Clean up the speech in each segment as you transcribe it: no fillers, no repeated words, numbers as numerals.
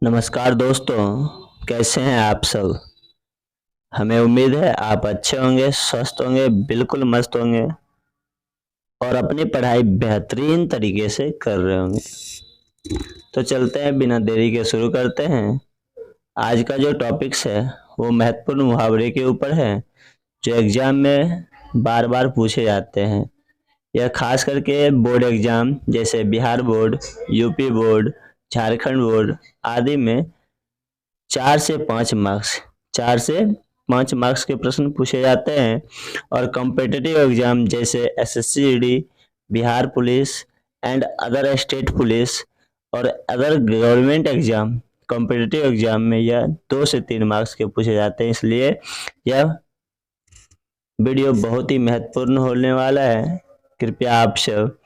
नमस्कार दोस्तों, कैसे हैं आप सब। हमें उम्मीद है आप अच्छे होंगे, स्वस्थ होंगे, बिल्कुल मस्त होंगे और अपनी पढ़ाई बेहतरीन तरीके से कर रहे होंगे। तो चलते हैं, बिना देरी के शुरू करते हैं। आज का जो टॉपिक्स है वो महत्वपूर्ण मुहावरे के ऊपर है, जो एग्जाम में बार बार पूछे जाते हैं। यह खास करके बोर्ड एग्जाम जैसे Bihar board, UP board, Jharkhand board आदि में 4 से 5 मार्क्स के प्रश्न पूछे जाते हैं। और कॉम्पिटिटिव एग्जाम जैसे SSC GD, Bihar police and other state police और other government exam, competitive exam में यह 2 से 3 मार्क्स के पूछे जाते हैं। इसलिए यह वीडियो बहुत ही महत्वपूर्ण होने वाला है। कृपया आप सब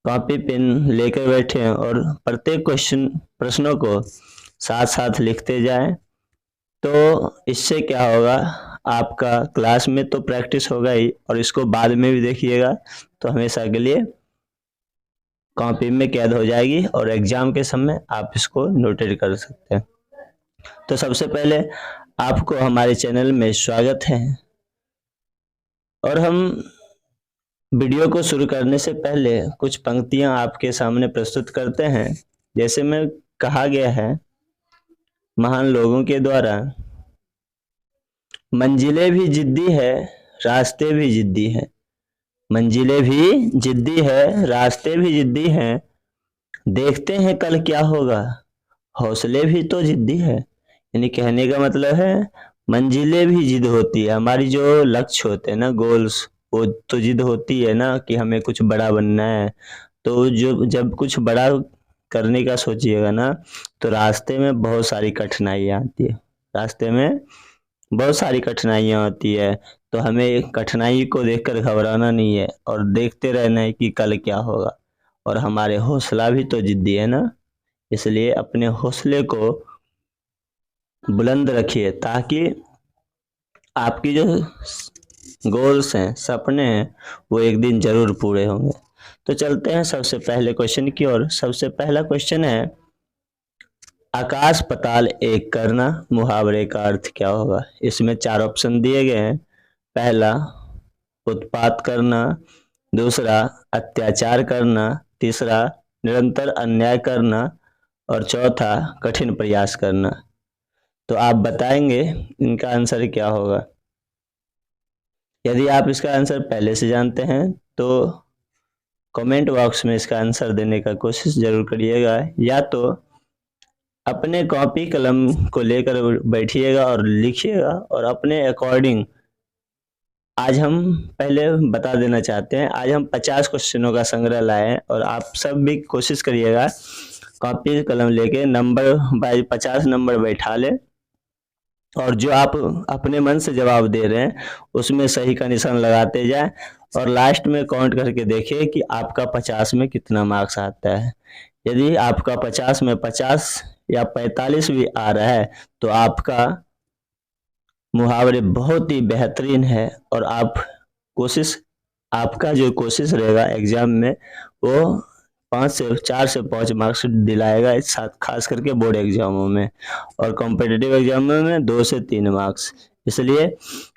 कॉपी पेन लेकर बैठे और प्रत्येक प्रश्नों को साथ साथ लिखते जाएं। तो इससे क्या होगा, आपका क्लास में तो प्रैक्टिस होगा ही और इसको बाद में भी देखिएगा तो हमेशा के लिए कॉपी में कैद हो जाएगी और एग्जाम के समय आप इसको नोटेट कर सकते हैं। तो सबसे पहले आपको हमारे चैनल में स्वागत है। और हम वीडियो को शुरू करने से पहले कुछ पंक्तियां आपके सामने प्रस्तुत करते हैं। जैसे में कहा गया है महान लोगों के द्वारा, मंजिलें भी जिद्दी है, रास्ते भी जिद्दी है। मंजिलें भी जिद्दी है, रास्ते भी जिद्दी हैं, देखते हैं कल क्या होगा, हौसले भी तो जिद्दी है। यानी कहने का मतलब है मंजिलें भी जिद होती है, हमारी जो लक्ष्य होते हैं ना, गोल्स, वो तो जिद होती है ना कि हमें कुछ बड़ा बनना है। तो जो जब कुछ बड़ा करने का सोचिएगा ना, तो रास्ते में बहुत सारी कठिनाइयाँ आती है, रास्ते में बहुत सारी कठिनाइयाँ होती है। तो हमें कठिनाई को देखकर घबराना नहीं है और देखते रहना है कि कल क्या होगा। और हमारे हौसला भी तो जिद्दी है ना, इसलिए अपने हौसले को बुलंद रखिए ताकि आपकी जो गोल्स हैं, सपने हैं, वो एक दिन जरूर पूरे होंगे। तो चलते हैं सबसे पहले क्वेश्चन की ओर। सबसे पहला क्वेश्चन है, आकाश पताल एक करना, मुहावरे का अर्थ क्या होगा। इसमें 4 ऑप्शन दिए गए हैं। पहला उत्पात करना, दूसरा अत्याचार करना, तीसरा निरंतर अन्याय करना और चौथा कठिन प्रयास करना। तो आप बताएंगे इनका आंसर क्या होगा। यदि आप इसका आंसर पहले से जानते हैं तो कमेंट बॉक्स में इसका आंसर देने का कोशिश जरूर करिएगा, या तो अपने कॉपी कलम को लेकर बैठिएगा और लिखिएगा और अपने अकॉर्डिंग। आज हम पहले बता देना चाहते हैं, आज हम 50 क्वेश्चनों का संग्रह लाए हैं और आप सब भी कोशिश करिएगा कॉपी कलम लेके नंबर बाय 50 नंबर बैठा ले और जो आप अपने मन से जवाब दे रहे हैं उसमें सही का निशान लगाते जाए और लास्ट में काउंट करके देखिए कि आपका 50 में कितना मार्क्स आता है। यदि आपका 50 में 50 या 45 भी आ रहा है तो आपका मुहावरे बहुत ही बेहतरीन है और आपका जो कोशिश रहेगा एग्जाम में वो 4 से 5 मार्क्स दिलाएगा, इस साथ खास करके बोर्ड एग्जामों में। और कॉम्पिटिटिव एग्जामों में 2 से 3 मार्क्स। इसलिए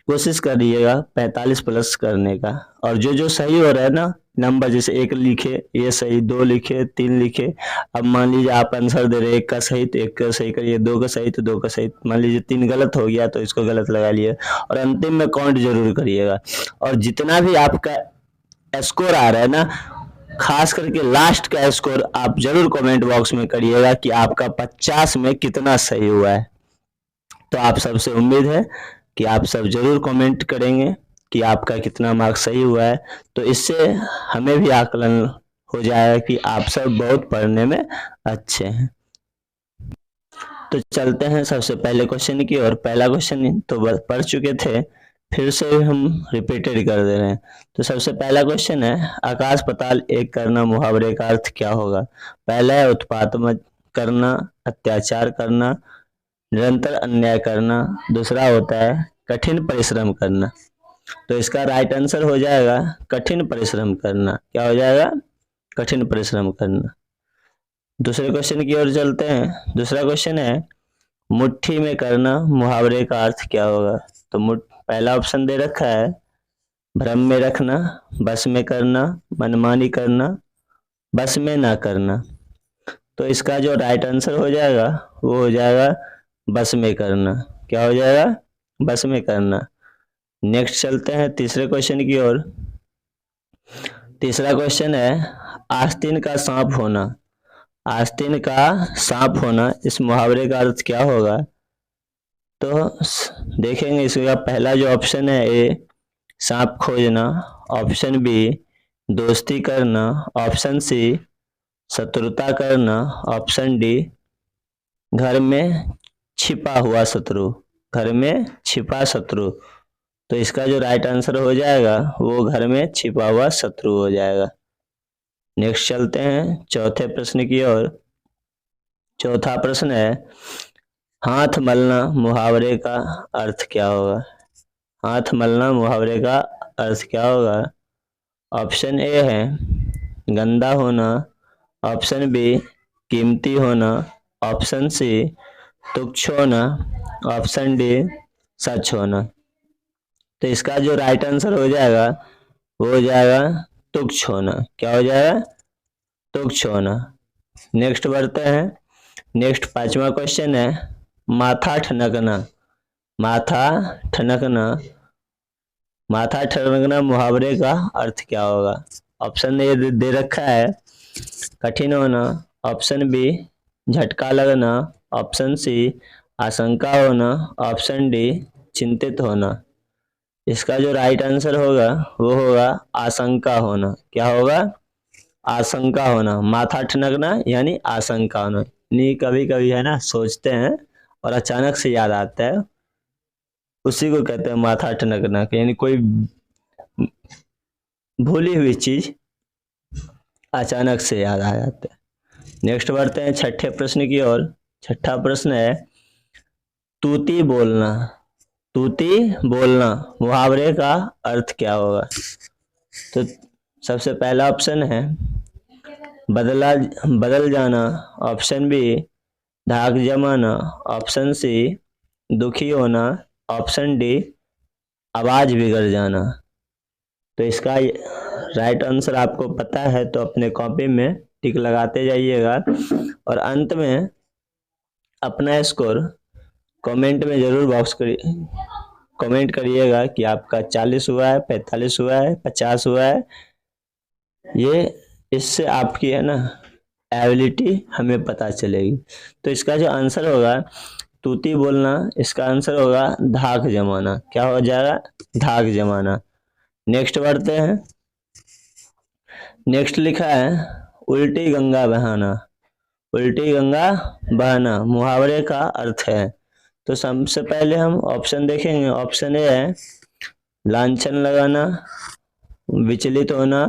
कोशिश करिएगा 45 प्लस करने का। और जो सही हो रहा है ना नंबर, जैसे 1 लिखे ये सही, 2 लिखे, 3 लिखे। अब मान लीजिए आप आंसर दे रहे हैं 1 का सही तो 1 का सही करिए, 2 का सही तो 2 का सही। मान लीजिए 3 गलत हो गया तो इसको गलत लगा लिए और अंतिम में काउंट जरूर करिएगा। और जितना भी आपका स्कोर आ रहा है ना, खास करके लास्ट का स्कोर आप जरूर कमेंट बॉक्स में करिएगा कि आपका 50 में कितना सही हुआ है। तो आप सबसे उम्मीद है कि आप सब जरूर कमेंट करेंगे कि आपका कितना मार्क्स सही हुआ है। तो इससे हमें भी आकलन हो जाएगा कि आप सब बहुत पढ़ने में अच्छे हैं। तो चलते हैं सबसे पहले क्वेश्चन की और। पहला क्वेश्चन तो पढ़ चुके थे, फिर से हम रिपीटेड कर दे रहे हैं। तो सबसे पहला क्वेश्चन है, आकाश पताल एक करना, मुहावरे का अर्थ क्या होगा। पहला है उत्पात करना, अत्याचार करना, निरंतर अन्याय करना, दूसरा होता है कठिन परिश्रम करना। तो इसका राइट आंसर हो जाएगा कठिन परिश्रम करना। क्या हो जाएगा, कठिन परिश्रम करना। दूसरे क्वेश्चन की ओर चलते हैं। दूसरा क्वेश्चन है मुट्ठी में करना मुहावरे का अर्थ क्या होगा। तो पहला ऑप्शन दे रखा है भ्रम में रखना, बस में करना, मनमानी करना, बस में ना करना। तो इसका जो राइट आंसर हो जाएगा वो हो जाएगा बस में करना। क्या हो जाएगा? बस में करना। नेक्स्ट चलते हैं तीसरे क्वेश्चन की ओर। तीसरा क्वेश्चन है आस्तीन का सांप होना। आस्तीन का सांप होना इस मुहावरे का अर्थ क्या होगा। तो देखेंगे इसका पहला जो ऑप्शन है ए सांप खोजना, ऑप्शन बी दोस्ती करना, ऑप्शन सी शत्रुता करना, ऑप्शन डी घर में छिपा हुआ शत्रु। घर में छिपा शत्रु। तो इसका जो राइट आंसर हो जाएगा वो घर में छिपा हुआ शत्रु हो जाएगा। नेक्स्ट चलते हैं चौथे प्रश्न की ओर। चौथा प्रश्न है हाथ मलना मुहावरे का अर्थ क्या होगा। हाथ मलना मुहावरे का अर्थ क्या होगा। ऑप्शन ए है गंदा होना, ऑप्शन बी कीमती होना, ऑप्शन सी तुच्छ होना, ऑप्शन डी सच होना। तो इसका जो राइट आंसर हो जाएगा वो हो जाएगा तुच्छ होना। क्या हो जाएगा? तुच्छ होना। नेक्स्ट बढ़ते हैं। नेक्स्ट पांचवा क्वेश्चन है माथा ठनकना। माथा ठनकना, माथा ठनकना मुहावरे का अर्थ क्या होगा। ऑप्शन ए दे रखा है कठिन होना, ऑप्शन बी झटका लगना, ऑप्शन सी आशंका होना, ऑप्शन डी चिंतित होना। इसका जो राइट आंसर होगा वो होगा आशंका होना। क्या होगा? आशंका होना। माथा ठनकना यानी आशंका होना। नहीं कभी कभी है ना सोचते हैं और अचानक से याद आता है, उसी को कहते हैं माथा ठनकना। यानी कोई भूली हुई चीज अचानक से याद आ जाता है। नेक्स्ट बढ़ते हैं छठे प्रश्न की ओर। छठा प्रश्न है तूती बोलना। तूती बोलना मुहावरे का अर्थ क्या होगा। तो सबसे पहला ऑप्शन है बदल जाना, ऑप्शन बी धाक जमाना, ऑप्शन सी दुखी होना, ऑप्शन डी आवाज बिगड़ जाना। तो इसका राइट आंसर आपको पता है तो अपने कॉपी में टिक लगाते जाइएगा और अंत में अपना स्कोर कमेंट में जरूर कमेंट करिएगा कि आपका 40 हुआ है, 45 हुआ है, 50 हुआ है। ये इससे आपकी है ना एबिलिटी हमें पता चलेगी। तो इसका जो आंसर होगा तूती बोलना, इसका आंसर होगा धाक जमाना। क्या हो जाएगा? धाक जमाना। नेक्स्ट बढ़ते हैं। नेक्स्ट लिखा है उल्टी गंगा बहाना। उल्टी गंगा बहाना मुहावरे का अर्थ है। तो सबसे पहले हम ऑप्शन देखेंगे। ऑप्शन ए है लांछन लगाना, विचलित होना,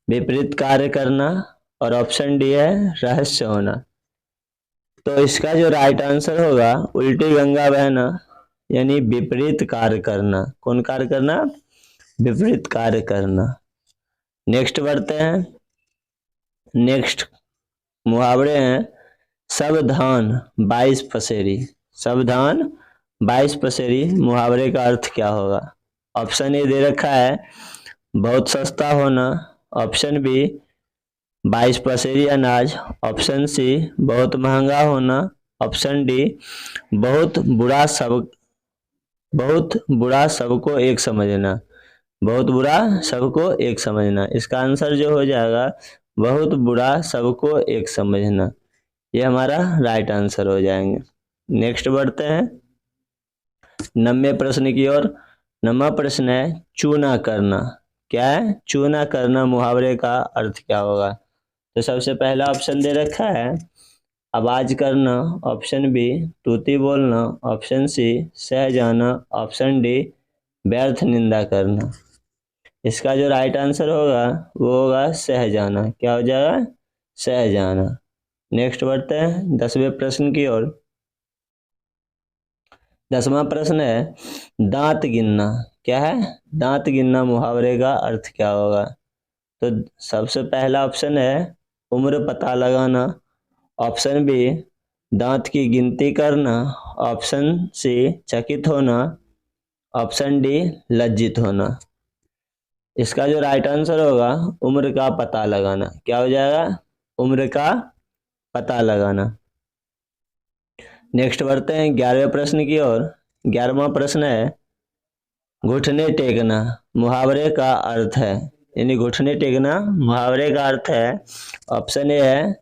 विपरीत कार्य करना, और ऑप्शन डी है रहस्य होना। तो इसका जो राइट आंसर होगा उल्टी गंगा बहना यानी विपरीत कार्य करना। कौन कार्य करना? विपरीत कार्य करना। नेक्स्ट बढ़ते हैं। नेक्स्ट मुहावरे हैं सावधान 22 पसेरी। सावधान 22 पसेरी मुहावरे का अर्थ क्या होगा। ऑप्शन ए दे रखा है बहुत सस्ता होना, ऑप्शन बी 22 पसेरी अनाज, ऑप्शन सी बहुत महंगा होना, ऑप्शन डी बहुत बुरा सबको एक समझना। बहुत बुरा सबको एक समझना। इसका आंसर जो हो जाएगा बहुत बुरा सबको एक समझना। ये हमारा राइट आंसर हो जाएंगे। नेक्स्ट बढ़ते हैं 90 प्रश्न की ओर। 90 प्रश्न है चूना करना। क्या है? चूना करना मुहावरे का अर्थ क्या होगा। तो सबसे पहला ऑप्शन दे रखा है आवाज करना, ऑप्शन बी तूती बोलना, ऑप्शन सी सह जाना, ऑप्शन डी व्यर्थ निंदा करना। इसका जो राइट आंसर होगा वो होगा सह जाना। क्या हो जाएगा? सह जाना। नेक्स्ट बढ़ते हैं 10वें प्रश्न की ओर। 10वां प्रश्न है दांत गिनना। क्या है? दांत गिनना मुहावरे का अर्थ क्या होगा। तो सबसे पहला ऑप्शन है उम्र पता लगाना, ऑप्शन बी दांत की गिनती करना, ऑप्शन सी चकित होना, ऑप्शन डी लज्जित होना। इसका जो राइट आंसर होगा उम्र का पता लगाना। क्या हो जाएगा? उम्र का पता लगाना। नेक्स्ट बढ़ते हैं 11वें प्रश्न की ओर। 11वां प्रश्न है घुटने टेकना मुहावरे का अर्थ है। यानी घुटने टेकना मुहावरे का अर्थ है। ऑप्शन ए है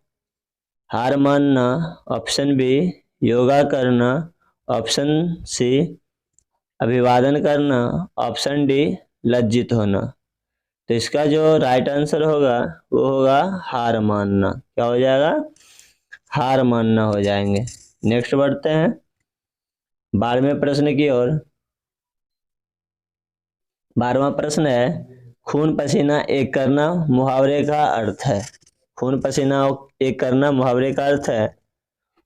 हार मानना, ऑप्शन बी योगा करना, ऑप्शन सी अभिवादन करना, ऑप्शन डी लज्जित होना। तो इसका जो राइट आंसर होगा वो होगा हार मानना। क्या हो जाएगा? हार मानना हो जाएंगे। नेक्स्ट बढ़ते हैं 12वें प्रश्न की ओर। 12वां प्रश्न है खून पसीना एक करना मुहावरे का अर्थ है। खून पसीना एक करना मुहावरे का अर्थ है।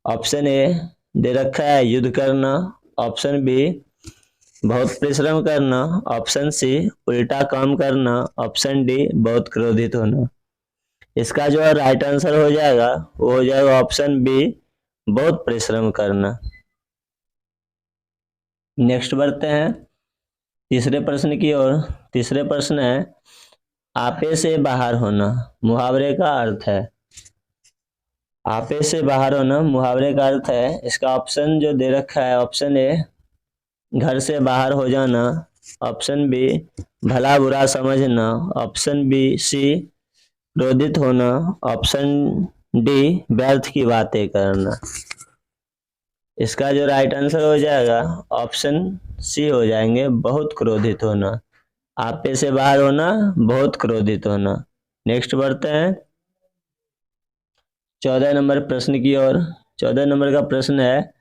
ऑप्शन ए दे रखा है युद्ध करना, ऑप्शन बी बहुत परिश्रम करना, ऑप्शन सी उल्टा काम करना, ऑप्शन डी बहुत क्रोधित होना। इसका जो राइट आंसर हो जाएगा वो हो जाएगा ऑप्शन बी बहुत परिश्रम करना। नेक्स्ट बढ़ते हैं तीसरे प्रश्न की ओर। तीसरे प्रश्न है आपे से बाहर होना मुहावरे का अर्थ है। आपे से बाहर होना मुहावरे का अर्थ है। इसका ऑप्शन जो दे रखा है ऑप्शन ए घर से बाहर हो जाना, ऑप्शन बी भला बुरा समझना, ऑप्शन बी सी क्रोधित होना, ऑप्शन डी व्यर्थ की बातें करना। इसका जो राइट आंसर हो जाएगा ऑप्शन सी हो जाएंगे बहुत क्रोधित होना। आपे से बाहर होना बहुत क्रोधित होना। नेक्स्ट बढ़ते हैं 14 नंबर प्रश्न की ओर। 14 नंबर का प्रश्न है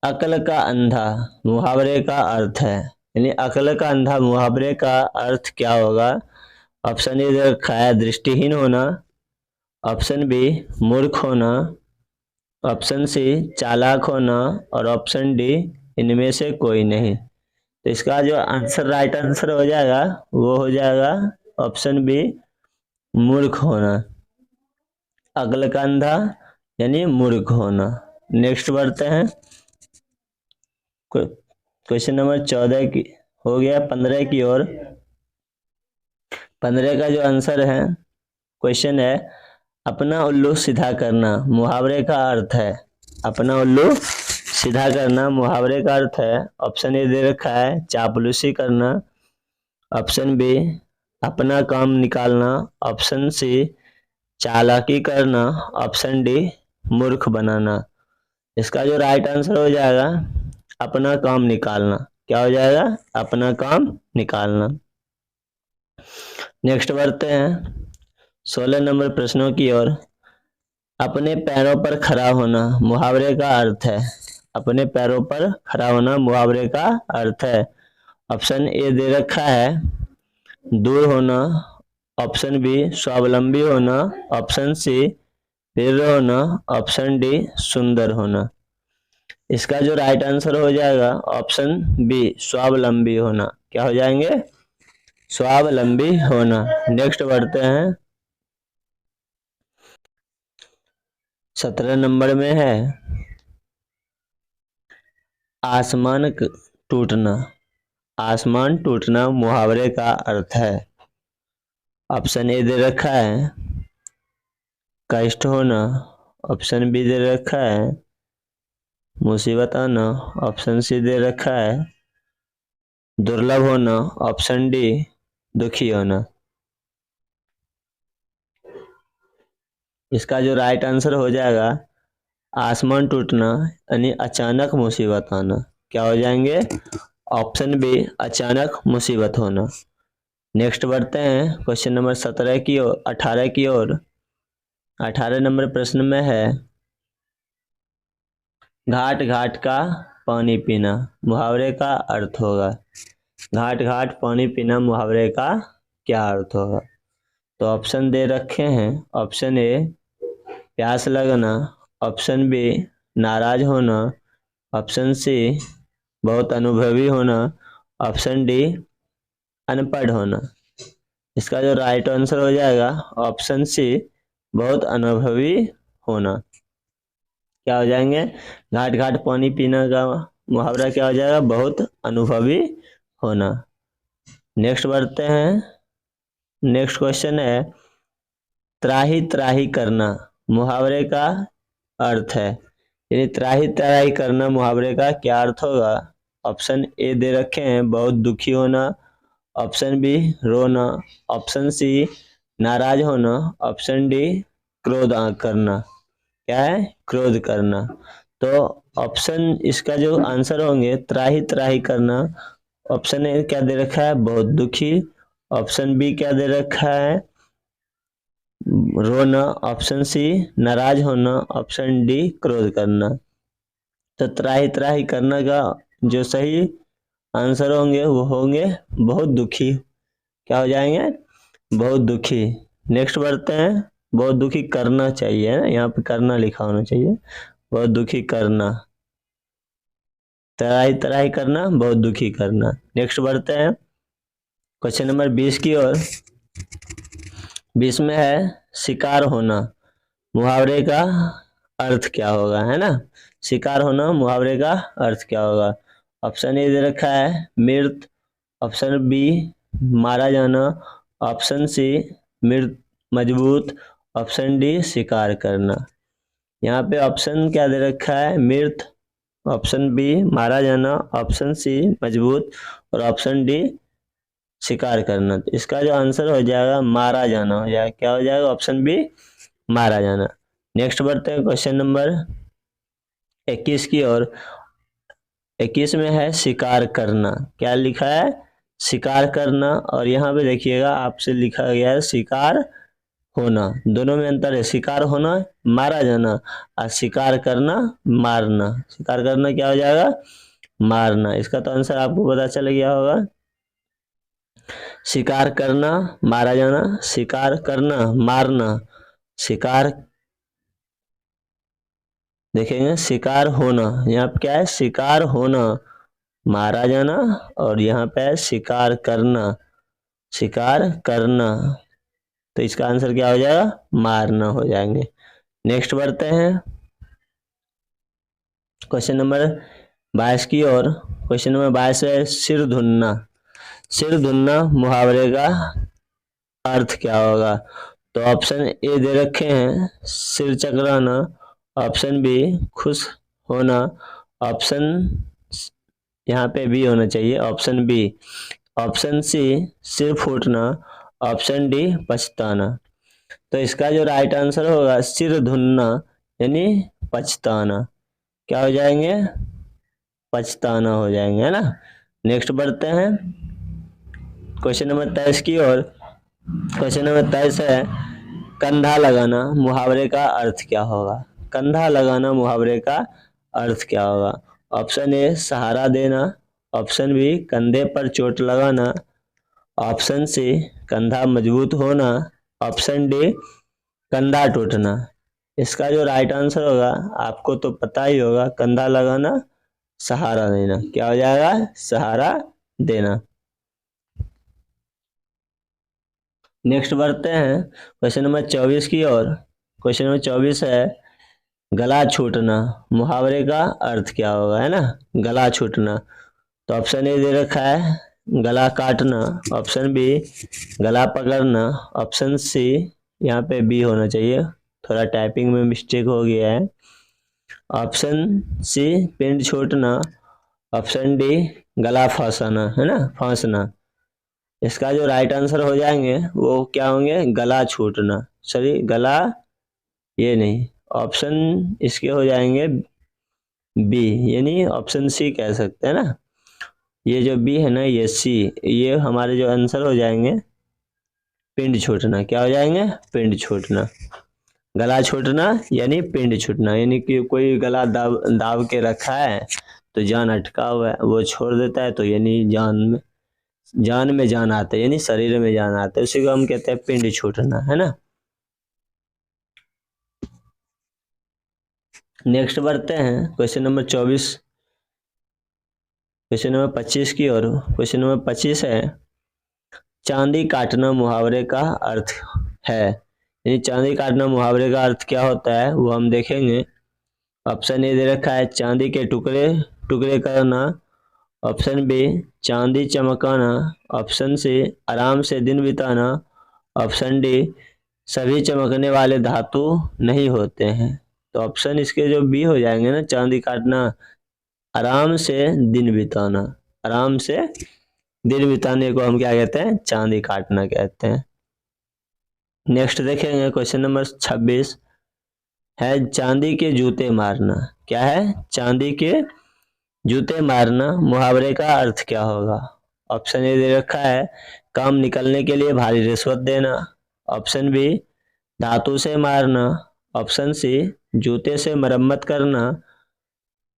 अक्ल का अंधा मुहावरे का अर्थ है। यानी अक्ल का अंधा मुहावरे का अर्थ क्या होगा? ऑप्शन ए रखा है दृष्टिहीन होना, ऑप्शन बी मूर्ख होना, ऑप्शन सी चालाक होना और ऑप्शन डी इनमें से कोई नहीं। तो इसका जो आंसर राइट आंसर हो जाएगा वो हो जाएगा ऑप्शन बी मूर्ख होना। अक्ल का अंधा यानी मूर्ख होना। नेक्स्ट बढ़ते हैं क्वेश्चन नंबर 14 की हो गया 15 की ओर। 15 का जो आंसर है क्वेश्चन है अपना उल्लू सीधा करना मुहावरे का अर्थ है। अपना उल्लू सीधा करना मुहावरे का अर्थ है। ऑप्शन ए दे रखा है चापलूसी करना, ऑप्शन बी अपना काम निकालना, ऑप्शन सी चालाकी करना, ऑप्शन डी मूर्ख बनाना। इसका जो राइट आंसर हो जाएगा अपना काम निकालना। क्या हो जाएगा? अपना काम निकालना। नेक्स्ट बढ़ते हैं 16 नंबर प्रश्नों की ओर। अपने पैरों पर खड़ा होना मुहावरे का अर्थ है। अपने पैरों पर खड़ा होना मुहावरे का अर्थ है। ऑप्शन ए दे रखा है दूर होना, ऑप्शन बी स्वावलंबी होना, ऑप्शन सी तीव्र होना, ऑप्शन डी सुंदर होना। इसका जो राइट आंसर हो जाएगा ऑप्शन बी स्वावलंबी होना। क्या हो जाएंगे? स्वावलंबी होना। नेक्स्ट बढ़ते हैं 17 नंबर में है आसमान टूटना। आसमान टूटना मुहावरे का अर्थ है। ऑप्शन ए दे रखा है कष्ट होना, ऑप्शन बी दे रखा है मुसीबत आना, ऑप्शन सी दे रखा है दुर्लभ होना, ऑप्शन डी दुखी होना। इसका जो राइट आंसर हो जाएगा आसमान टूटना यानी अचानक मुसीबत आना। क्या हो जाएंगे? ऑप्शन बी अचानक मुसीबत होना। नेक्स्ट बढ़ते हैं क्वेश्चन नंबर 17 की ओर 18 की ओर। 18 नंबर प्रश्न में है घाट घाट का पानी पीना मुहावरे का अर्थ होगा। घाट घाट पानी पीना मुहावरे का क्या अर्थ होगा? तो ऑप्शन दे रखे हैं ऑप्शन ए प्यास लगना, ऑप्शन बी नाराज होना, ऑप्शन सी बहुत अनुभवी होना, ऑप्शन डी अनपढ़ होना। इसका जो राइट आंसर हो जाएगा ऑप्शन सी बहुत अनुभवी होना। क्या हो जाएंगे, घाट घाट पानी पीना का मुहावरा क्या हो जाएगा, बहुत अनुभवी होना। नेक्स्ट बढ़ते हैं। नेक्स्ट क्वेश्चन है, त्राही त्राही करना मुहावरे का अर्थ है। यानी त्राही त्राही करना मुहावरे का क्या अर्थ होगा। ऑप्शन ए दे रखे हैं, बहुत दुखी होना। ऑप्शन बी, रोना। ऑप्शन सी, नाराज होना। ऑप्शन डी, क्रोध करना। क्या है, क्रोध करना। तो ऑप्शन इसका जो आंसर होंगे, त्राही त्राही करना, ऑप्शन ए क्या दे रखा है, बहुत दुखी। ऑप्शन बी क्या दे रखा है, रोना। ऑप्शन सी, नाराज होना। ऑप्शन डी, क्रोध करना। तो त्राही त्राही करना का जो सही आंसर होंगे वो होंगे बहुत दुखी। क्या हो जाएंगे, बहुत दुखी। नेक्स्ट बढ़ते हैं, बहुत दुखी करना चाहिए है ना, यहाँ पे करना लिखा होना चाहिए, बहुत दुखी करना। त्राही त्राही करना, बहुत दुखी करना। नेक्स्ट बढ़ते हैं क्वेश्चन नंबर 20 की ओर। 20 में है, शिकार होना मुहावरे का अर्थ क्या होगा, है ना। शिकार होना मुहावरे का अर्थ क्या होगा। ऑप्शन ए दे रखा है, मृत। ऑप्शन बी, मारा जाना। ऑप्शन सी, मृत मजबूत। ऑप्शन डी, शिकार करना। यहाँ पे ऑप्शन क्या दे रखा है, मृत। ऑप्शन बी, मारा जाना। ऑप्शन सी, मजबूत। और ऑप्शन डी, शिकार करना। तो इसका जो आंसर हो जाएगा, मारा जाना हो जाएगा। क्या हो जाएगा, ऑप्शन बी, मारा जाना। नेक्स्ट बढ़ते हैं क्वेश्चन नंबर 21 की ओर। 21 में है, शिकार करना। क्या लिखा है, शिकार करना। और यहाँ पे देखिएगा आपसे लिखा गया है शिकार होना। दोनों में अंतर है, शिकार होना मारा जाना, और शिकार करना मारना। शिकार करना क्या हो जाएगा, मारना। इसका तो आंसर आपको पता चल गया होगा। शिकार करना, मारा जाना। शिकार करना, मारना। शिकार देखेंगे, शिकार होना, यहाँ पे क्या है, शिकार होना, मारा जाना। और यहाँ पे है शिकार करना, शिकार करना। तो इसका आंसर क्या हो जाएगा, मारना हो जाएंगे। नेक्स्ट बढ़ते हैं क्वेश्चन नंबर 22 की ओर। क्वेश्चन नंबर 22 है, सिर धुनना। सिर धुनना मुहावरे का अर्थ क्या होगा। तो ऑप्शन ए दे रखे हैं, सिर चकराना। ऑप्शन बी, खुश होना। ऑप्शन यहाँ पे बी होना चाहिए, ऑप्शन बी। ऑप्शन सी, सिर फूटना। ऑप्शन डी, पछताना। तो इसका जो राइट आंसर होगा, सिर धुनना यानी पछताना। क्या हो जाएंगे, पछताना हो जाएंगे, है ना। नेक्स्ट बढ़ते हैं क्वेश्चन नंबर 23 की ओर। क्वेश्चन नंबर 23 है, कंधा लगाना मुहावरे का अर्थ क्या होगा। कंधा लगाना मुहावरे का अर्थ क्या होगा। ऑप्शन ए, सहारा देना। ऑप्शन बी, कंधे पर चोट लगाना। ऑप्शन सी, कंधा मजबूत होना। ऑप्शन डी, कंधा टूटना। इसका जो राइट आंसर होगा, आपको तो पता ही होगा, कंधा लगाना, सहारा देना। क्या हो जाएगा, सहारा देना। नेक्स्ट बढ़ते हैं क्वेश्चन नंबर 24 की ओर। क्वेश्चन नंबर 24 है, गला छूटना मुहावरे का अर्थ क्या होगा, है ना। गला छूटना। तो ऑप्शन ए दे रखा है, गला काटना। ऑप्शन बी, गला पकड़ना। ऑप्शन सी, यहाँ पे बी होना चाहिए, थोड़ा टाइपिंग में मिस्टेक हो गया है। ऑप्शन सी, पिंड छूटना। ऑप्शन डी, गला फांसना, है ना, फांसना। इसका जो राइट आंसर हो जाएंगे वो क्या होंगे, गला छूटना। सॉरी, गला ये नहीं, ऑप्शन इसके हो जाएंगे बी, यानी ऑप्शन सी कह सकते हैं ना। ये जो बी है ना, ये सी, ये हमारे जो आंसर हो जाएंगे पिंड छूटना। क्या हो जाएंगे, पिंड छूटना। गला छूटना यानी पिंड छूटना, यानी कि कोई गला दाब के रखा है तो जान अटका हुआ है, वो छोड़ देता है तो यानी जान में जान आता है, यानी शरीर में जान आता है, उसी को हम कहते हैं पिंड छूटना, है ना। नेक्स्ट बढ़ते हैं क्वेश्चन नंबर 24, क्वेश्चन नंबर 25 की ओर। क्वेश्चन नंबर 25 है, चांदी काटना मुहावरे का अर्थ है। यानी चांदी काटना मुहावरे का अर्थ क्या होता है वो हम देखेंगे। ऑप्शन ए दे रखा है चांदी के टुकड़े टुकड़े करना, ऑप्शन बी चांदी चमकाना, ऑप्शन सी आराम से दिन बिताना, ऑप्शन डी सभी चमकने वाले धातु नहीं होते हैं। तो ऑप्शन इसके जो बी हो जाएंगे ना, चांदी काटना, आराम से दिन बिताना, आराम से दिन बिताने को हम क्या कहते हैं, चांदी काटना कहते हैं। नेक्स्ट देखेंगे क्वेश्चन नंबर 26 है चांदी के जूते मारना। क्या है, चांदी के जूते मारना, मुहावरे का अर्थ क्या होगा। ऑप्शन ए दे रखा है काम निकलने के लिए भारी रिश्वत देना, ऑप्शन बी धातु से मारना, ऑप्शन सी जूते से मरम्मत करना,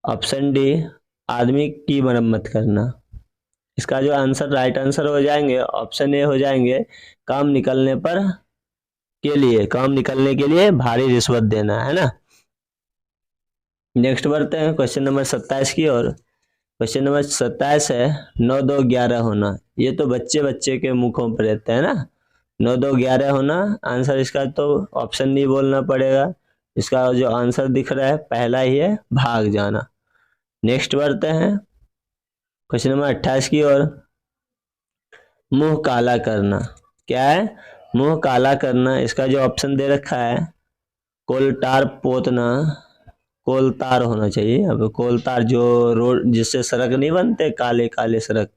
ऑप्शन डी आदमी की मरम्मत करना। इसका जो आंसर राइट आंसर हो जाएंगे ऑप्शन ए हो जाएंगे काम निकलने के लिए भारी रिश्वत देना, है ना। नेक्स्ट बढ़ते हैं क्वेश्चन नंबर 27 की ओर। क्वेश्चन नंबर 27 है 9 2 11 होना। ये तो बच्चे के मुखों पर रहते हैं ना, 9 2 11 होना। आंसर इसका तो ऑप्शन नहीं बोलना पड़ेगा, इसका जो आंसर दिख रहा है पहला ही है भाग जाना। नेक्स्ट बढ़ते हैं क्वेश्चन नंबर 28 की ओर। मुंह काला करना। क्या है, मुंह काला करना। इसका जो ऑप्शन दे रखा है कोलटार पोतना, कोलतार होना चाहिए। अब कोलतार जो रोड जिससे सड़क नहीं बनते, काले काले सड़क,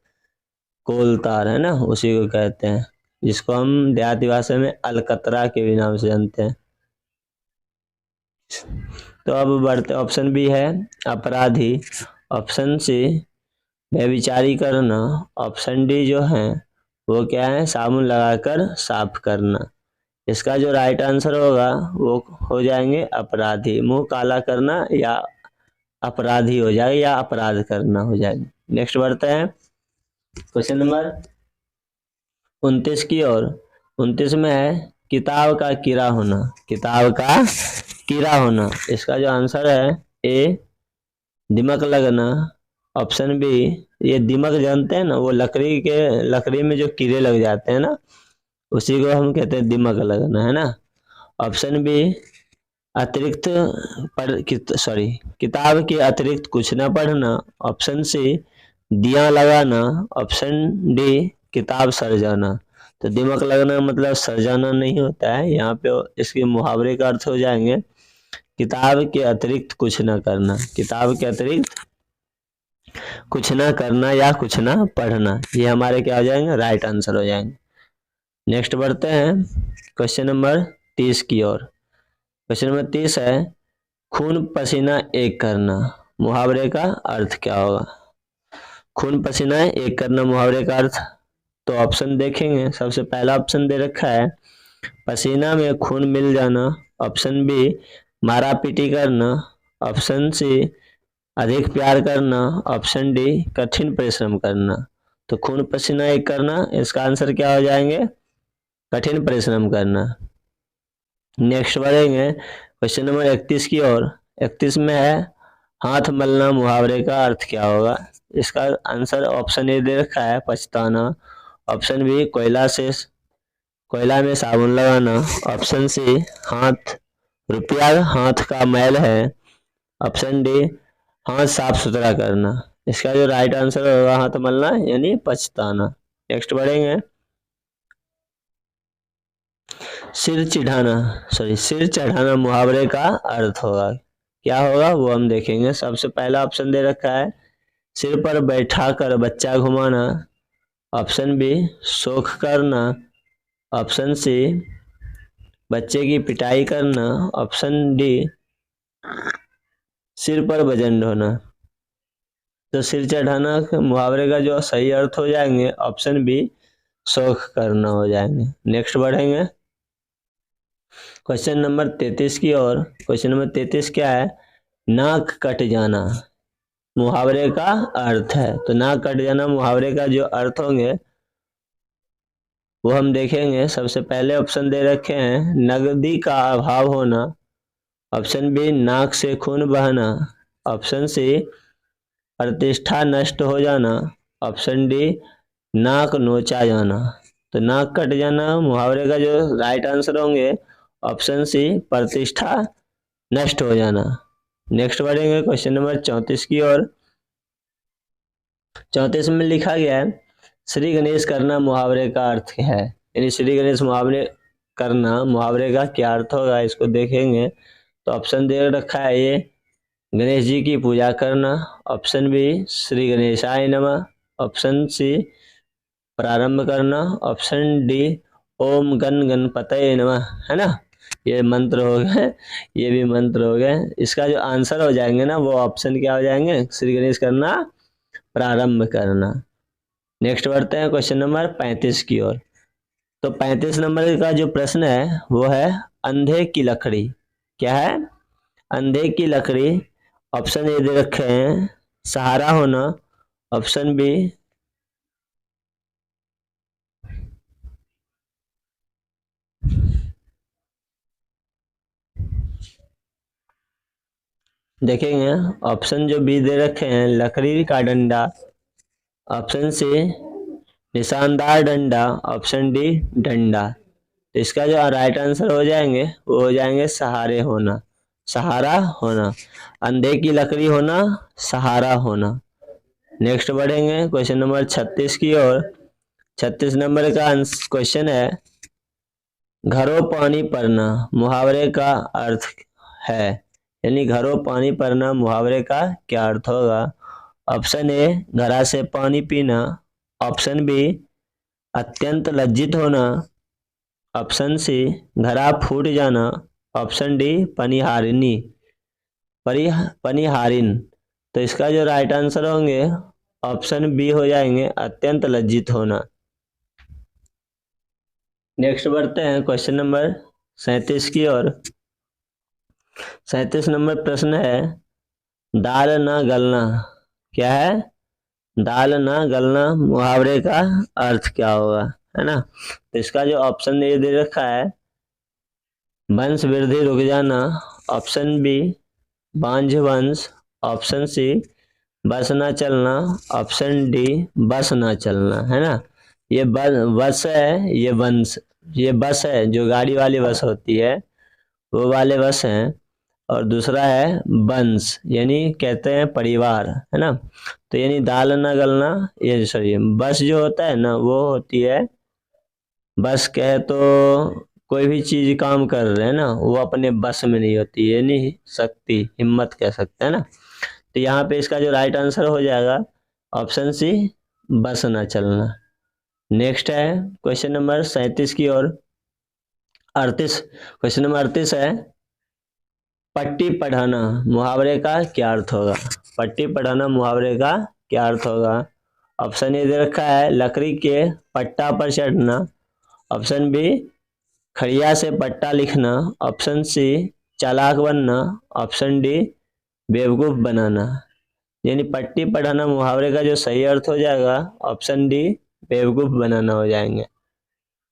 कोलतार है ना, उसी को कहते हैं, जिसको हम देहाती भाषा में अलकतरा के भी नाम से जानते हैं। तो अब बढ़ते, ऑप्शन बी है अपराधी, ऑप्शन सी व्यभिचारी करना, ऑप्शन डी जो है वो क्या है साबुन लगाकर साफ करना। इसका जो राइट आंसर होगा वो हो जाएंगे अपराधी। मुंह काला करना या अपराधी हो जाएगा या अपराध करना हो जाएगा। नेक्स्ट बढ़ते हैं क्वेश्चन नंबर 29 की ओर। 29 में है किताब का कीड़ा होना। किताब का कीड़ा होना। इसका जो आंसर है ए दिमक लगना, ऑप्शन बी ये दिमक जानते हैं ना, वो लकड़ी में जो कीड़े लग जाते हैं ना, उसी को हम कहते हैं दिमक लगना, है ना। ऑप्शन बी अतिरिक्त किताब के अतिरिक्त कुछ ना पढ़ना, ऑप्शन सी दिया लगाना, ऑप्शन डी किताब सड़ जाना। तो दिमक लगना मतलब सड़ जाना नहीं होता है, यहाँ पे इसके मुहावरे का अर्थ हो जाएंगे किताब के अतिरिक्त कुछ ना करना, किताब के अतिरिक्त कुछ ना करना या कुछ ना पढ़ना। ये हमारे क्या हो जाएंगे, राइट आंसर हो जाएंगे। नेक्स्ट बढ़ते हैं क्वेश्चन नंबर 30 की ओर। क्वेश्चन नंबर 30 है खून पसीना एक करना। मुहावरे का अर्थ क्या होगा। खून पसीना एक करना मुहावरे का अर्थ, तो ऑप्शन देखेंगे। सबसे पहला ऑप्शन दे रखा है पसीना में खून मिल जाना, ऑप्शन बी मारा पीटी करना, ऑप्शन सी अधिक प्यार करना, ऑप्शन डी कठिन परिश्रम करना। तो खून पसीना एक करना, इसका आंसर क्या हो जाएंगे, कठिन परिश्रम करना। नेक्स्ट बढ़ेंगे क्वेश्चन नंबर 31 की ओर। 31 में है हाथ मलना। मुहावरे का अर्थ क्या होगा। इसका आंसर ऑप्शन ए दे रखा है पछताना, ऑप्शन बी कोयला में साबुन लगाना, ऑप्शन सी रुपया हाथ का मैल है, ऑप्शन डी हाथ साफ सुथरा करना। इसका जो राइट आंसर होगा हाथ मलना यानी पछताना। नेक्स्ट बढ़ेंगे सिर चढ़ाना मुहावरे का अर्थ होगा क्या होगा वो हम देखेंगे। सबसे पहला ऑप्शन दे रखा है सिर पर बैठा कर बच्चा घुमाना, ऑप्शन बी शोख करना, ऑप्शन सी बच्चे की पिटाई करना, ऑप्शन डी सिर पर वजन ढोना। तो सिर चढ़ाना मुहावरे का जो सही अर्थ हो जाएंगे ऑप्शन बी शोख करना हो जाएंगे। नेक्स्ट बढ़ेंगे क्वेश्चन नंबर 33 की ओर। क्वेश्चन नंबर 33 क्या है नाक कट जाना मुहावरे का अर्थ है। तो नाक कट जाना मुहावरे का जो अर्थ होंगे वो हम देखेंगे। सबसे पहले ऑप्शन दे रखे हैं नगदी का अभाव होना, ऑप्शन बी नाक से खून बहना, ऑप्शन सी प्रतिष्ठा नष्ट हो जाना, ऑप्शन डी नाक नोचा जाना। तो नाक कट जाना मुहावरे का जो राइट आंसर होंगे ऑप्शन सी प्रतिष्ठा नष्ट हो जाना। नेक्स्ट बढ़ेंगे क्वेश्चन नंबर 34 की ओर। 34 में लिखा गया है श्री गणेश करना मुहावरे का अर्थ है। यानी श्री गणेश मुहावरे करना मुहावरे का क्या अर्थ होगा, इसको देखेंगे। तो ऑप्शन दे रखा है ये गणेश जी की पूजा करना, ऑप्शन बी श्री गणेशाय नमः, ऑप्शन सी प्रारंभ करना, ऑप्शन डी ओम गण गणपतये नमः, है ना। ये मंत्र हो गए, ये भी मंत्र हो गए। इसका जो आंसर हो जाएंगे ना वो ऑप्शन क्या हो जाएंगे, श्री गणेश करना प्रारंभ करना। नेक्स्ट बढ़ते हैं क्वेश्चन नंबर 35 की ओर। तो 35 नंबर का जो प्रश्न है वो है अंधे की लकड़ी। क्या है, अंधे की लकड़ी। ऑप्शन ये दे रखे हैं सहारा होना, ऑप्शन बी देखेंगे, ऑप्शन जो बी दे रखे हैं लकड़ी का डंडा, ऑप्शन सी निशानदार डंडा, ऑप्शन डी डंडा। तो इसका जो राइट आंसर हो जाएंगे वो हो जाएंगे सहारे होना, सहारा होना। अंधे की लकड़ी होना, सहारा होना। नेक्स्ट बढ़ेंगे क्वेश्चन नंबर 36 की ओर। 36 नंबर का क्वेश्चन है घरों पानी पड़ना मुहावरे का अर्थ है। यानी घरों पानी पड़ना मुहावरे का क्या अर्थ होगा। ऑप्शन ए घड़ा से पानी पीना, ऑप्शन बी अत्यंत लज्जित होना, ऑप्शन सी घड़ा फूट जाना, ऑप्शन डी पनिहारिनी पनिहारिन। तो इसका जो राइट आंसर होंगे ऑप्शन बी हो जाएंगे अत्यंत लज्जित होना। नेक्स्ट बढ़ते हैं क्वेश्चन नंबर 37 की ओर। 37 नंबर प्रश्न है दाल ना गलना। क्या है, दाल ना गलना मुहावरे का अर्थ क्या होगा, है ना। तो इसका जो ऑप्शन ये दे रखा है वंश वृद्धि रुक जाना, ऑप्शन बी बांझ वंश, ऑप्शन सी बस ना चलना, ऑप्शन डी बस ना चलना, है ना। ये बस है, ये वंश, ये बस है जो गाड़ी वाली बस होती है वो वाले बस हैं, और दूसरा है वंश यानी कहते हैं परिवार, है ना। तो यानी दाल ना गलना, ये सॉरी बस जो होता है ना वो होती है, बस कहे तो कोई भी चीज काम कर रहे हैं ना वो अपने बस में नहीं होती, यानी शक्ति हिम्मत कह सकते हैं ना। तो यहाँ पे इसका जो राइट आंसर हो जाएगा ऑप्शन सी बस ना चलना। नेक्स्ट है क्वेश्चन नंबर 37 की ओर। 38 क्वेश्चन नंबर 38 है पट्टी पढ़ाना मुहावरे का क्या अर्थ होगा। पट्टी पढ़ाना मुहावरे का क्या अर्थ होगा। ऑप्शन ए दे रखा है लकड़ी के पट्टा पर चढ़ना, ऑप्शन बी खड़िया से पट्टा लिखना, ऑप्शन सी चालाक बनना, ऑप्शन डी बेवकूफ बनाना। यानी पट्टी पढ़ाना मुहावरे का जो सही अर्थ हो जाएगा ऑप्शन डी बेवकूफ बनाना हो जाएंगे।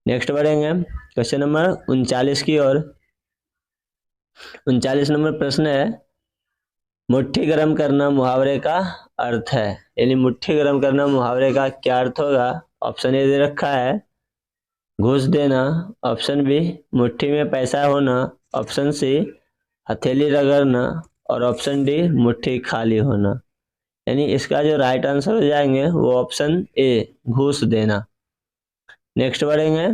नेक्स्ट बढ़ेंगे क्वेश्चन नंबर 39 की ओर। 39 नंबर प्रश्न है मुट्ठी गर्म करना मुहावरे का अर्थ है। यानी मुट्ठी गर्म करना मुहावरे का क्या अर्थ होगा। ऑप्शन ए दे रखा है घूस देना, ऑप्शन बी मुट्ठी में पैसा होना, ऑप्शन सी हथेली रगड़ना, और ऑप्शन डी मुट्ठी खाली होना। यानी इसका जो राइट आंसर हो जाएंगे वो ऑप्शन ए घूस देना। नेक्स्ट बढ़ेंगे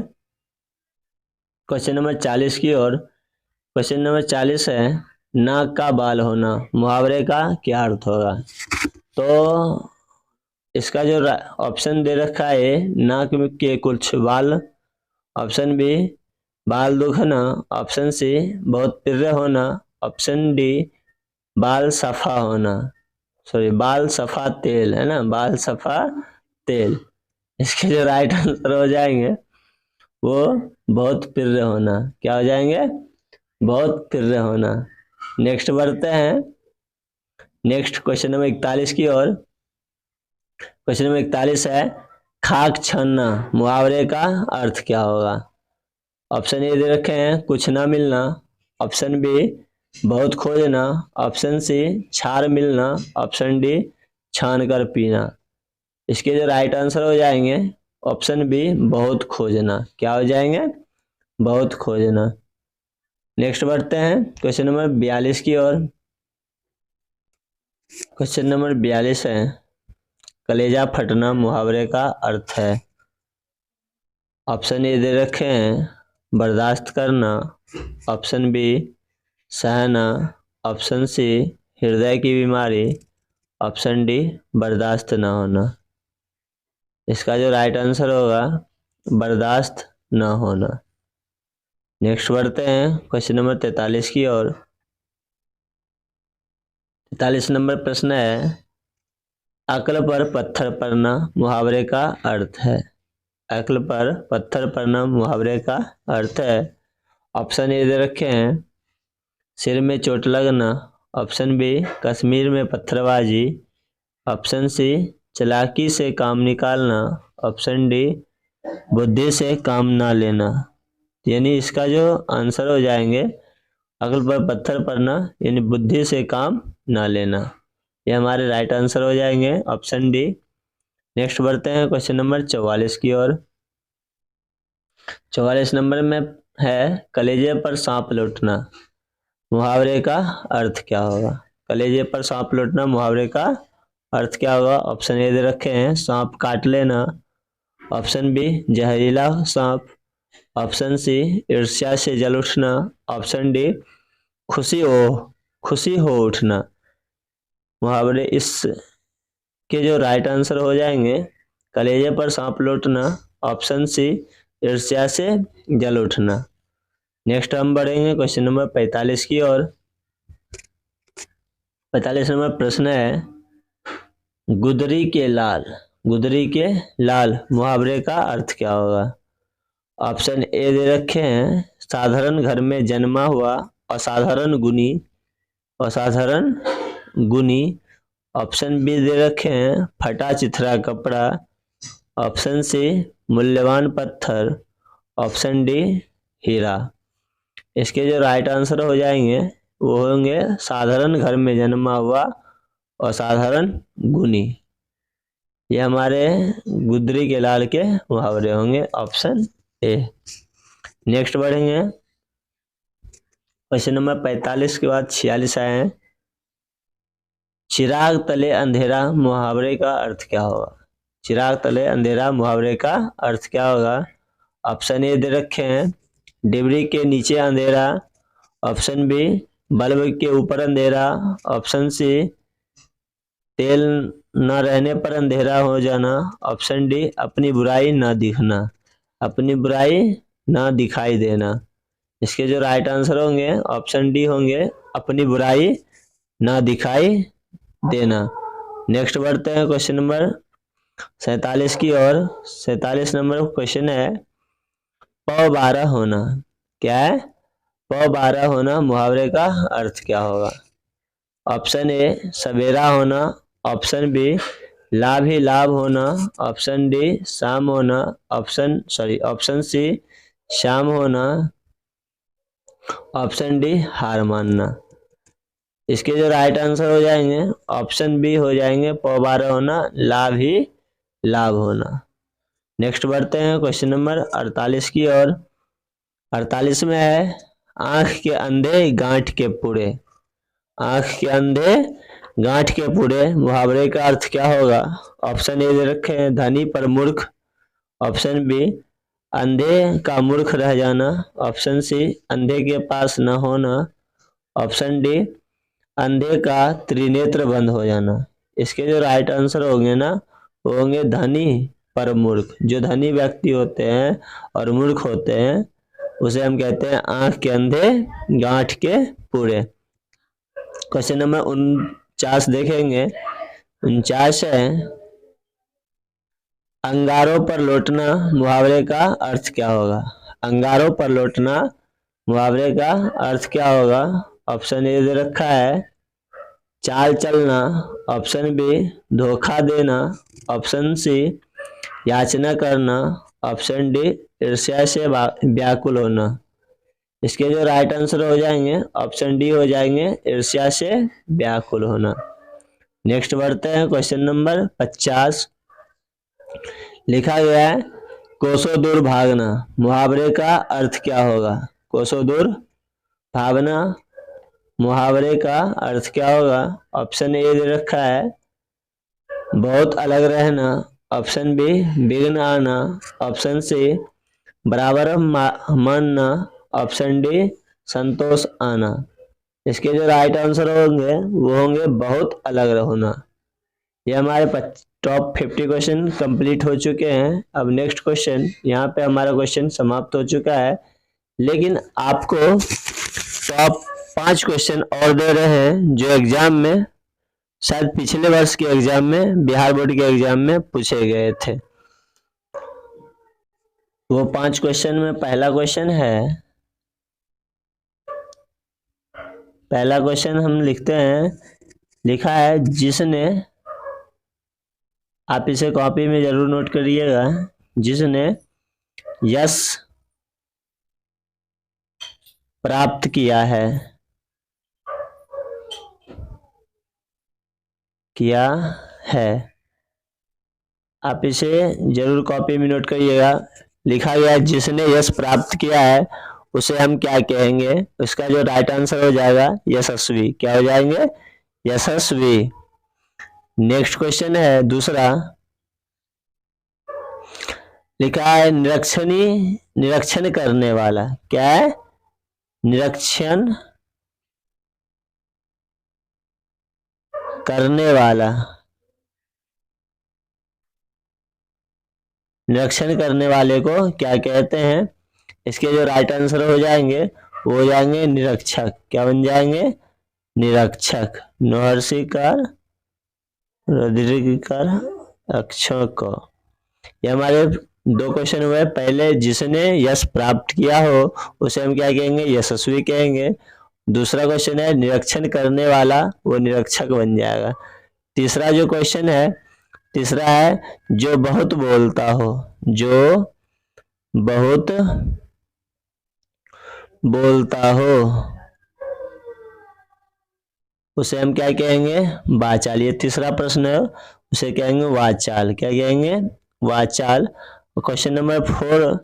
क्वेश्चन नंबर 40 की ओर। क्वेश्चन नंबर 40 है नाक का बाल होना मुहावरे का क्या अर्थ होगा। तो इसका जो ऑप्शन दे रखा है नाक के कुछ बाल, ऑप्शन बी बाल दुखना, ऑप्शन सी बहुत पिर्रे होना, ऑप्शन डी बाल सफा होना, सॉरी बाल सफा तेल, है ना, बाल सफा तेल। इसके जो राइट आंसर हो जाएंगे वो बहुत पिर्रे होना। क्या हो जाएंगे, बहुत पिर्रे होना। नेक्स्ट बढ़ते हैं नेक्स्ट क्वेश्चन नंबर 41 की ओर। क्वेश्चन नंबर 41 है खाक छानना मुहावरे का अर्थ क्या होगा। ऑप्शन ए दे रखे हैं कुछ ना मिलना, ऑप्शन बी बहुत खोजना, ऑप्शन सी छार मिलना, ऑप्शन डी छान कर पीना। इसके जो राइट आंसर हो जाएंगे ऑप्शन बी बहुत खोजना। क्या हो जाएंगे, बहुत खोजना। नेक्स्ट बढ़ते हैं क्वेश्चन नंबर 42 की ओर। क्वेश्चन नंबर 42 है, कलेजा फटना मुहावरे का अर्थ है। ऑप्शन ए दे रखे हैं, बर्दाश्त करना, ऑप्शन बी सहना, ऑप्शन सी हृदय की बीमारी, ऑप्शन डी बर्दाश्त न होना। इसका जो राइट आंसर होगा बर्दाश्त न होना। नेक्स्ट बढ़ते हैं क्वेश्चन नंबर 43 की ओर। 43 नंबर प्रश्न है, अक्ल पर पत्थर पड़ना मुहावरे का अर्थ है। अक्ल पर पत्थर पड़ना मुहावरे का अर्थ है। ऑप्शन ए दे रखे हैं, सिर में चोट लगना, ऑप्शन बी कश्मीर में पत्थरबाजी, ऑप्शन सी चालाकी से काम निकालना, ऑप्शन डी बुद्धि से काम ना लेना। यानी इसका जो आंसर हो जाएंगे अक्ल पर पत्थर पड़ना यानी बुद्धि से काम ना लेना, ये हमारे राइट आंसर हो जाएंगे, ऑप्शन डी। नेक्स्ट बढ़ते हैं क्वेश्चन नंबर 44 की ओर। 44 नंबर में है, कलेजे पर सांप लौटना मुहावरे का अर्थ क्या होगा। कलेजे पर सांप लौटना मुहावरे का अर्थ क्या होगा। ऑप्शन ए दे रखे हैं, सांप काट लेना, ऑप्शन बी जहरीला सांप, ऑप्शन सी ईर्ष्या से जल उठना, ऑप्शन डी खुशी हो उठना। मुहावरे इस के जो राइट आंसर हो जाएंगे, कलेजे पर सांप लौटना, ऑप्शन सी ईर्ष्या से जल उठना। नेक्स्ट हम बढ़ेंगे क्वेश्चन नंबर 45 की ओर। 45 नंबर प्रश्न है, गुदरी के लाल मुहावरे का अर्थ क्या होगा। ऑप्शन ए दे रखे हैं, साधारण घर में जन्मा हुआ असाधारण गुनी, ऑप्शन बी दे रखे हैं, फटा चिथरा कपड़ा, ऑप्शन सी मूल्यवान पत्थर, ऑप्शन डी हीरा। इसके जो राइट आंसर हो जाएंगे वो होंगे साधारण घर में जन्मा हुआ असाधारण गुनी। ये हमारे गुदरी के लाल के मुहावरे होंगे, ऑप्शन ए। नेक्स्ट बढ़ेंगे क्वेश्चन नंबर 45 के बाद 46 आए हैं, चिराग तले अंधेरा मुहावरे का अर्थ क्या होगा। चिराग तले अंधेरा मुहावरे का अर्थ क्या होगा। ऑप्शन ए दे रखे हैं, डिबरी के नीचे अंधेरा, ऑप्शन बी बल्ब के ऊपर अंधेरा, ऑप्शन सी तेल न रहने पर अंधेरा हो जाना, ऑप्शन डी अपनी बुराई न दिखना, अपनी बुराई न दिखाई देना। इसके जो राइट आंसर होंगे ऑप्शन डी होंगे, अपनी बुराई न दिखाई देना। नेक्स्ट बढ़ते हैं क्वेश्चन नंबर 47 की ओर। 47 नंबर क्वेश्चन है, पौ 12 होना क्या है। पौ 12 होना मुहावरे का अर्थ क्या होगा। ऑप्शन ए सवेरा होना, ऑप्शन बी लाभ ही लाभ होना, ऑप्शन डी शाम होना, ऑप्शन सी शाम होना, ऑप्शन डी हार मानना। इसके जो राइट आंसर हो जाएंगे ऑप्शन बी हो जाएंगे, पौ 12 होना लाभ ही लाभ होना। नेक्स्ट बढ़ते हैं क्वेश्चन नंबर 48 की ओर। 48 में है, आंख के अंधे गांठ के पूरे। आंख के अंधे गांठ के पूरे मुहावरे का अर्थ क्या होगा। ऑप्शन ए दे रखे हैं, धनी पर मूर्ख, ऑप्शन बी अंधे का मूर्ख रह जाना, ऑप्शन सी अंधे के पास न होना, ऑप्शन डी अंधे का त्रिनेत्र बंद हो जाना। इसके जो राइट आंसर होंगे ना वो होंगे धनी पर मूर्ख। जो धनी व्यक्ति होते हैं और मूर्ख होते हैं उसे हम कहते हैं आंख के अंधे गांठ के पूरे। क्वेश्चन नंबर 49 देखेंगे। 49 है, अंगारों पर लौटना मुहावरे का अर्थ क्या होगा। अंगारों पर लौटना मुहावरे का अर्थ क्या होगा। ऑप्शन ए दे रखा है, चाल चलना, ऑप्शन बी धोखा देना, ऑप्शन सी याचना करना, ऑप्शन डी ईर्ष्या से व्याकुल होना। इसके जो राइट आंसर हो जाएंगे ऑप्शन डी हो जाएंगे, ईर्ष्या से व्याकुल होना। नेक्स्ट बढ़ते हैं क्वेश्चन नंबर 50। लिखा गया है, कोसों दूर भागना मुहावरे का अर्थ क्या होगा। कोसों दूर भागना मुहावरे का अर्थ क्या होगा? ऑप्शन ए दे रखा है बहुत अलग रहना, ऑप्शन बी विघ्न आना, ऑप्शन सी बराबर मानना, ऑप्शन डी संतोष आना। इसके जो राइट आंसर होंगे वो होंगे बहुत अलग होना। ये हमारे टॉप 50 क्वेश्चन कंप्लीट हो चुके हैं। अब नेक्स्ट क्वेश्चन, यहाँ पे हमारा क्वेश्चन समाप्त हो चुका है, लेकिन आपको टॉप 5 क्वेश्चन और दे रहे हैं जो एग्जाम में शायद पिछले वर्ष के एग्जाम में, बिहार बोर्ड के एग्जाम में पूछे गए थे। वो 5 क्वेश्चन में पहला क्वेश्चन है, पहला क्वेश्चन हम लिखते हैं, लिखा है जिसने, आप इसे कॉपी में जरूर नोट करिएगा, जिसने यश प्राप्त किया है, आप इसे जरूर कॉपी में नोट करिएगा। लिखा गया है जिसने यश प्राप्त किया है उसे हम क्या कहेंगे? उसका जो राइट आंसर हो जाएगा यशस्वी। क्या हो जाएंगे? यशस्वी। नेक्स्ट क्वेश्चन है दूसरा, लिखा है निरीक्षण करने वाला। क्या है? निरीक्षण करने वाला। निरीक्षण करने वाले को क्या कहते हैं? इसके जो राइट आंसर हो जाएंगे वो हो जाएंगे निरीक्षक। क्या बन जाएंगे? निरीक्षक। नोहर्षिकार रुद्रिकार अक्षक। ये हमारे 2 क्वेश्चन हुए। पहले जिसने यश प्राप्त किया हो उसे हम क्या कहेंगे? यशस्वी कहेंगे। दूसरा क्वेश्चन है निरीक्षण करने वाला, वो निरीक्षक बन जाएगा। तीसरा जो क्वेश्चन है, तीसरा है जो बहुत बोलता हो, जो बहुत बोलता हो उसे हम क्या कहेंगे? वाचाल। ये तीसरा प्रश्न है, उसे कहेंगे वाचाल। क्या कहेंगे? वाचाल। क्वेश्चन नंबर 4,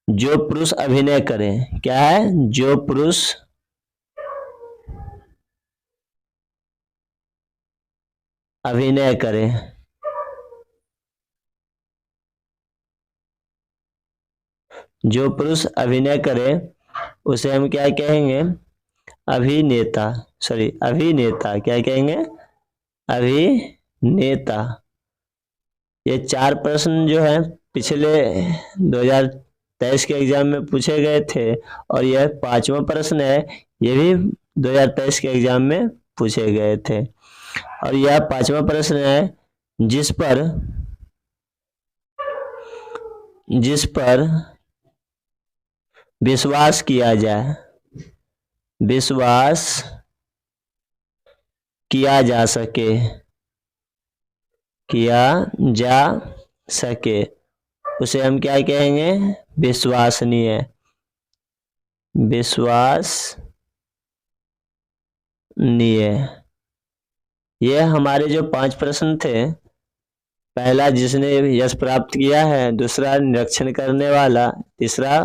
जो पुरुष अभिनय करे। क्या है? जो पुरुष अभिनय करे। जो पुरुष अभिनय करे उसे हम क्या कहेंगे? अभिनेता। अभिनेता। क्या कहेंगे? अभिनेता। ये 4 प्रश्न जो है पिछले 2023 के एग्जाम में पूछे गए थे, और यह 5वां प्रश्न है, ये भी 2023 के एग्जाम में पूछे गए थे। और यह 5वां प्रश्न है जिस पर विश्वास किया जाए, विश्वास किया जा सके, उसे हम क्या कहेंगे? विश्वसनीय। ये हमारे जो 5 प्रश्न थे, पहला जिसने यश प्राप्त किया है, दूसरा निरीक्षण करने वाला, तीसरा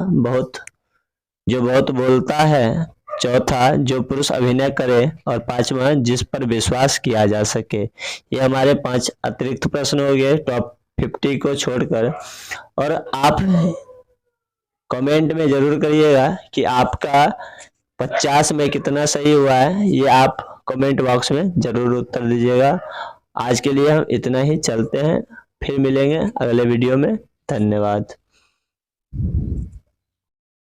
जो बहुत बोलता है, चौथा जो पुरुष अभिनय करे, और 5वां जिस पर विश्वास किया जा सके। ये हमारे 5 अतिरिक्त प्रश्न हो गए टॉप 50 को छोड़कर। और आप कमेंट में जरूर करिएगा कि आपका 50 में कितना सही हुआ है, ये आप कमेंट बॉक्स में जरूर उत्तर दीजिएगा। आज के लिए हम इतना ही, चलते हैं, फिर मिलेंगे अगले वीडियो में। धन्यवाद।